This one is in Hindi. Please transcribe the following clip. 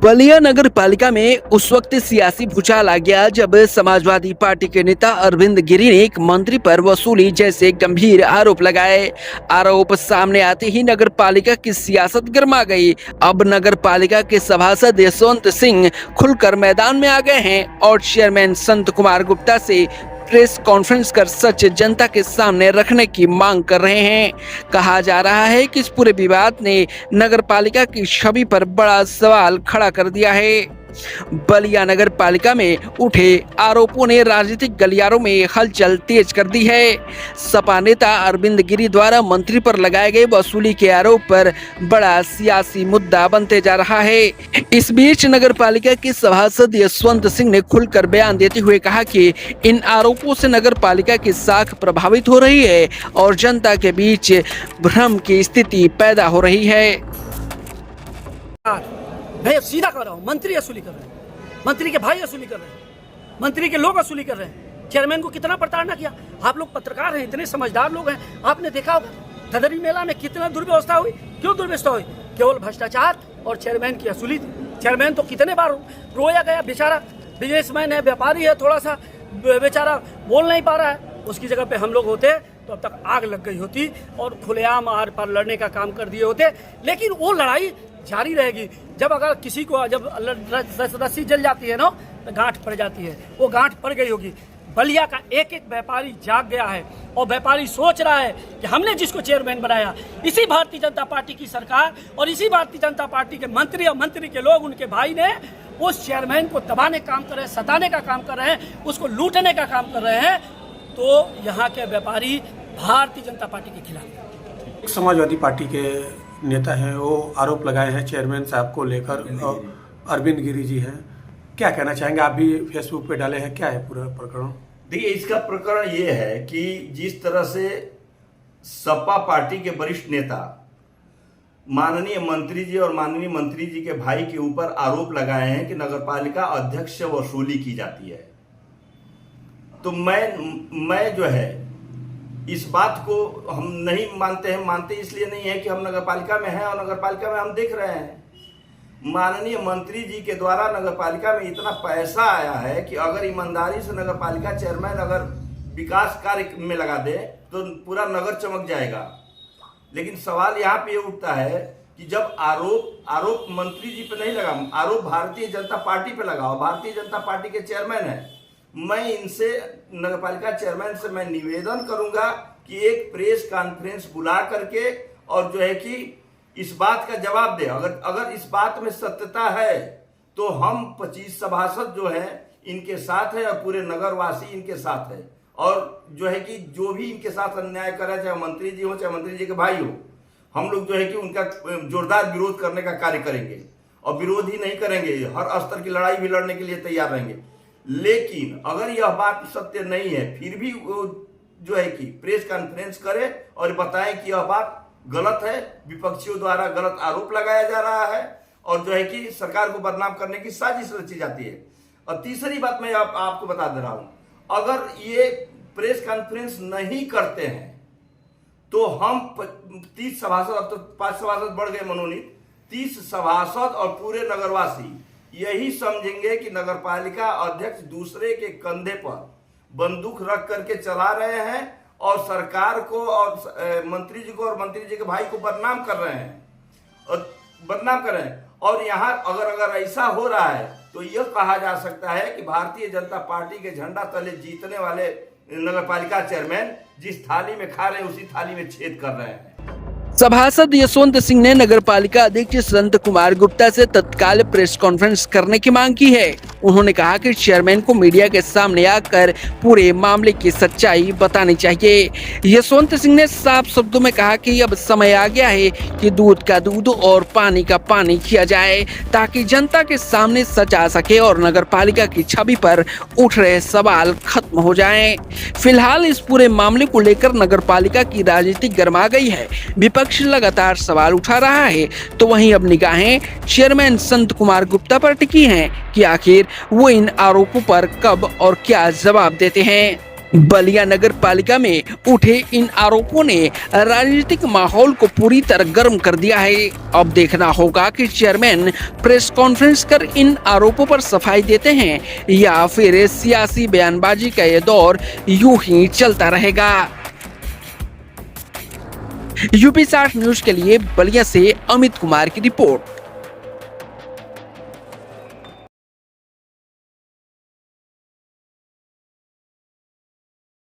बलिया नगर पालिका में उस वक्त सियासी भूचाल आ गया जब समाजवादी पार्टी के नेता अरविंद गिरी ने एक मंत्री पर वसूली जैसे गंभीर आरोप लगाए। आरोप सामने आते ही नगर पालिका की सियासत गर्मा गई। अब नगर पालिका के सभासद यशवंत सिंह खुलकर मैदान में आ गए हैं और चेयरमैन संत कुमार गुप्ता से प्रेस कॉन्फ्रेंस कर सच जनता के सामने रखने की मांग कर रहे हैं। कहा जा रहा है कि इस पूरे विवाद ने नगर पालिका की छवि पर बड़ा सवाल खड़ा कर दिया है। बलिया नगर पालिका में उठे आरोपों ने राजनीतिक गलियारों में हलचल तेज कर दी है। सपा नेता अरविंद गिरी द्वारा मंत्री पर लगाए गए वसूली के आरोप पर बड़ा सियासी मुद्दा बनते जा रहा है। इस बीच नगर पालिका के सभासद यशवंत सिंह ने खुलकर बयान देते हुए कहा कि इन आरोपों से नगर पालिका की साख प्रभावित हो रही है और जनता के बीच भ्रम की स्थिति पैदा हो रही है। मैं सीधा कर रहा हूँ, मंत्री वसूली कर रहे हैं, मंत्री के भाई वसूली कर रहे हैं, मंत्री के लोग वसूली कर रहे हैं। चेयरमैन को कितना प्रताड़ना किया। आप लोग पत्रकार हैं, इतने समझदार लोग हैं, आपने देखा होगा धदरी मेला में कितना दुर्व्यवस्था हुई। क्यों दुर्व्यवस्था हुई? केवल भ्रष्टाचार और चेयरमैन की वसूली थी। चेयरमैन तो कितने बार रोया गया, बेचारा बिजनेसमैन है, व्यापारी है, थोड़ा सा बेचारा बोल नहीं पा रहा है। उसकी जगह पे हम लोग होते तो अब तक आग लग गई होती और खुलेआम आर पार लड़ने का काम कर दिए होते। लेकिन वो लड़ाई जारी रहेगी। जब अगर किसी को जब रस्सी जल जाती है ना तो गांठ पड़ जाती है, वो गांठ पड़ गई होगी। बलिया का एक एक व्यापारी जाग गया है और व्यापारी सोच रहा है कि हमने जिसको चेयरमैन बनाया, इसी भारतीय जनता पार्टी की सरकार और इसी भारतीय जनता पार्टी के मंत्री और मंत्री के लोग, उनके भाई ने उस चेयरमैन को दबाने का काम कर रहे हैं, सताने का काम कर रहे हैं, उसको लूटने का काम कर रहे हैं। तो यहाँ के व्यापारी भारतीय जनता पार्टी के खिलाफ। समाजवादी पार्टी के नेता हैं, वो आरोप लगाए हैं चेयरमैन साहब को लेकर। अरविंद गिरी जी हैं, क्या कहना चाहेंगे? आप भी फेसबुक पे डाले हैं, क्या है पूरा प्रकरण? देखिए, इसका प्रकरण ये है कि जिस तरह से सपा पार्टी के वरिष्ठ नेता माननीय मंत्री जी और माननीय मंत्री जी के भाई के ऊपर आरोप लगाए हैं कि नगरपालिका अध्यक्ष से वसूली की जाती है, तो मैं जो है इस बात को हम नहीं मानते हैं। मानते इसलिए नहीं है कि हम नगरपालिका में हैं और नगरपालिका में हम देख रहे हैं माननीय मंत्री जी के द्वारा नगरपालिका में इतना पैसा आया है कि अगर ईमानदारी से नगरपालिका चेयरमैन अगर विकास कार्य में लगा दे तो पूरा नगर चमक जाएगा। लेकिन सवाल यहाँ पे उठता है कि जब आरोप मंत्री जी पे नहीं लगा, आरोप भारतीय जनता पार्टी पे लगा और भारतीय जनता पार्टी के चेयरमैन है। मैं इनसे नगरपालिका चेयरमैन से मैं निवेदन करूंगा कि एक प्रेस कॉन्फ्रेंस बुला करके और जो है कि इस बात का जवाब दे। अगर इस बात में सत्यता है तो हम 25 सभासद जो हैं इनके साथ है और पूरे नगरवासी इनके साथ है। और जो है कि जो भी इनके साथ अन्याय करे, चाहे मंत्री जी हो चाहे मंत्री जी के भाई हो, हम लोग जो है कि उनका जोरदार विरोध करने का कार्य करेंगे। और विरोध ही नहीं करेंगे, हर स्तर की लड़ाई भी लड़ने के लिए तैयार रहेंगे। लेकिन अगर यह बात सत्य नहीं है, फिर भी वो जो है कि प्रेस कॉन्फ्रेंस करे और बताएं कि यह बात गलत है, विपक्षियों द्वारा गलत आरोप लगाया जा रहा है और जो है कि सरकार को बदनाम करने की साजिश रची जाती है। और तीसरी बात मैं आपको बता दे रहा हूं, अगर ये प्रेस कॉन्फ्रेंस नहीं करते हैं तो हम 30 सभासद, अब तो 5 सभासद बढ़ गए मनोनीत, 30 सभासद और पूरे नगरवासी यही समझेंगे कि नगरपालिका अध्यक्ष दूसरे के कंधे पर बंदूक रख करके चला रहे हैं और सरकार को और मंत्री जी को और मंत्री जी के भाई को बदनाम कर रहे हैं। और यहाँ अगर ऐसा हो रहा है तो यह कहा जा सकता है कि भारतीय जनता पार्टी के झंडा तले जीतने वाले नगरपालिका चेयरमैन जिस थाली में खा रहे हैं उसी थाली में छेद कर रहे हैं। सभासद यशवंत सिंह ने नगर पालिका अध्यक्ष संत कुमार गुप्ता से तत्काल प्रेस कॉन्फ्रेंस करने की मांग की है। उन्होंने कहा कि चेयरमैन को मीडिया के सामने आकर पूरे मामले की सच्चाई बतानी चाहिए। यशवंत सिंह ने साफ शब्दों में कहा कि अब समय आ गया है कि दूध का दूध और पानी का पानी किया जाए ताकि जनता के सामने सच आ सके और नगर पालिका की छवि पर उठ रहे सवाल खत्म हो जाएं। फिलहाल इस पूरे मामले को लेकर नगर पालिका की राजनीति गर्मा गई है। विपक्ष लगातार सवाल उठा रहा है तो वहीं अब निगाहें चेयरमैन संत कुमार गुप्ता पर टिकी हैं कि आखिर वो इन आरोपों पर कब और क्या जवाब देते हैं। बलिया नगर पालिका में उठे इन आरोपों ने राजनीतिक माहौल को पूरी तरह गर्म कर दिया है। अब देखना होगा कि चेयरमैन प्रेस कॉन्फ्रेंस कर इन आरोपों पर सफाई देते हैं या फिर सियासी बयानबाजी का ये दौर यूं ही चलता रहेगा। यूपी 60 न्यूज के लिए बलिया से अमित कुमार की रिपोर्ट।